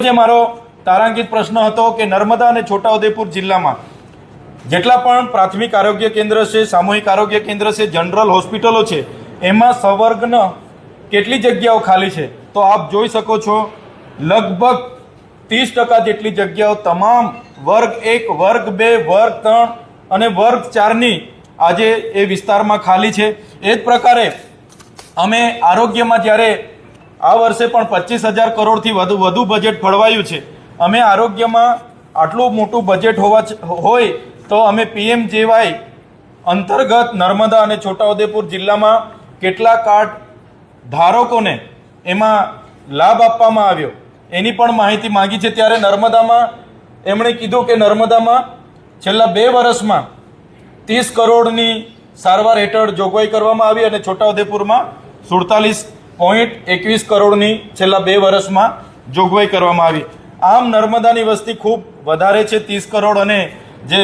જે મારો તારાંકિત પ્રશ્ન હતો કે નર્મદા અને છોટાઉદેપુર જિલ્લામાં જેટલા પણ પ્રાથમિક આરોગ્ય કેન્દ્ર છે, સામૂહિક આરોગ્ય કેન્દ્ર છે, જનરલ હોસ્પિટલો છે, એમાં સવર્ગના કેટલી જગ્યાઓ ખાલી છે? તો આપ જોઈ શકો છો, લગભગ 30% જેટલી જગ્યાઓ તમામ વર્ગ 1, વર્ગ 2, વર્ગ 3 અને વર્ગ 4ની આજે એ વિસ્તારમાં ખાલી છે। એ જ પ્રકારે અમે આરોગ્યમાં જ્યારે આ વર્ષે પણ 25,000 કરોડથી વધુ બજેટ ફળવાયું છે। અમે આરોગ્યમાં આટલું મોટું બજેટ હોય તો અમે PMJY અંતર્ગત નર્મદા અને છોટાઉદેપુર જિલ્લામાં કેટલા કાર્ડ ધારકોને એમાં લાભ આપવામાં આવ્યો એની પણ માહિતી માંગી છે। ત્યારે નર્મદામાં એમણે કીધું કે નર્મદામાં છેલ્લા 2 વર્ષમાં 30 કરોડની સારવાર હેઠળ જોગવાઈ કરવામાં આવી અને છોટાઉદેપુરમાં 47.21 કરોડની છેલ્લા 2 વર્ષમાં જોગવાઈ કરવામાં આવી। આમ નર્મદાની વસ્તી ખૂબ વધારે છે, 30 કરોડ અને જે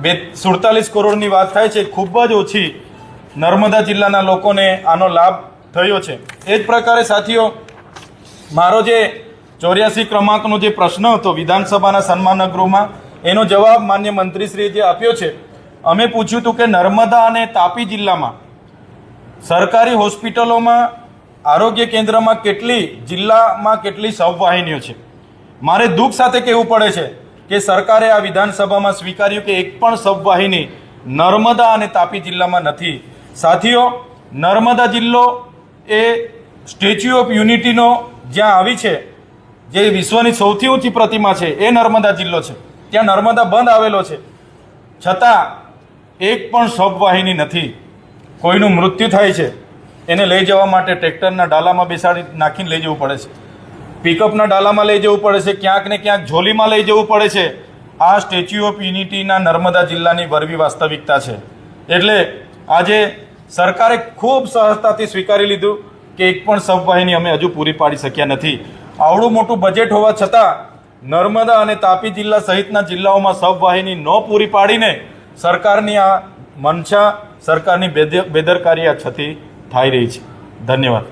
47 કરોડની વાત થાય છે ખૂબ જ ઓછી નર્મદા જિલ્લાના લોકોને આનો લાભ થયો છે। એ જ પ્રકારે સાથીઓ, મારો જે 84 ક્રમાંકનો જે પ્રશ્ન હતો વિધાનસભાના સન્માન ગૃહમાં, એનો જવાબ માન્ય મંત્રીશ્રીએ જે આપ્યો છે, અમે પૂછ્યું હતું કે નર્મદા અને તાપી જિલ્લામાં સરકારી હોસ્પિટલોમાં આરોગ્ય કેન્દ્રમાં જિલ્લામાં કેટલી સબવાહિનીઓ છે? મારે દુઃખ સાથે કહેવું પડે છે કે સરકારે આ વિધાનસભામાં સ્વીકાર્યું કે એક પણ સબવાહિની નર્મદા અને તાપી જિલ્લામાં નથી। સાથીઓ, નર્મદા જિલ્લો એ સ્ટેચ્યુ ઓફ યુનિટીનો જ્યાં આવી છે, જે વિશ્વની સૌથી ઊંચી પ્રતિમા છે, એ નર્મદા જિલ્લો છે। ત્યાં નર્મદા બંધ આવેલો છે, છતાં એક પણ સબવાહિની નથી। કોઈનું મૃત્યુ થાય છે, એને લઈ જવા માટે ટ્રેક્ટરના ડાલામાં બેસાડી નાખીને લઈ જવું પડે છે, પિકઅપના ડાલામાં લઈ જવું પડે છે, ક્યાંક ને ક્યાંક ઝોલીમાં લઈ જવું પડે છે। આ સ્ટેચ્યુ ઓફ યુનિટીના નર્મદા જિલ્લાની વરવી વાસ્તવિકતા છે। એટલે આજે સરકારે ખૂબ સહજતાથી સ્વીકારી લીધું કે એક પણ સબવાહિની અમે હજુ પૂરી પાડી શક્યા નથી। આવડું મોટું બજેટ હોવા છતાં નર્મદા અને તાપી જિલ્લા સહિતના જિલ્લાઓમાં સબવાહિની ન પૂરી પાડીને સરકારની આ મનસા, સરકારની બેદરકારી આ છતી થઈ રહી છે। ધન્યવાદ।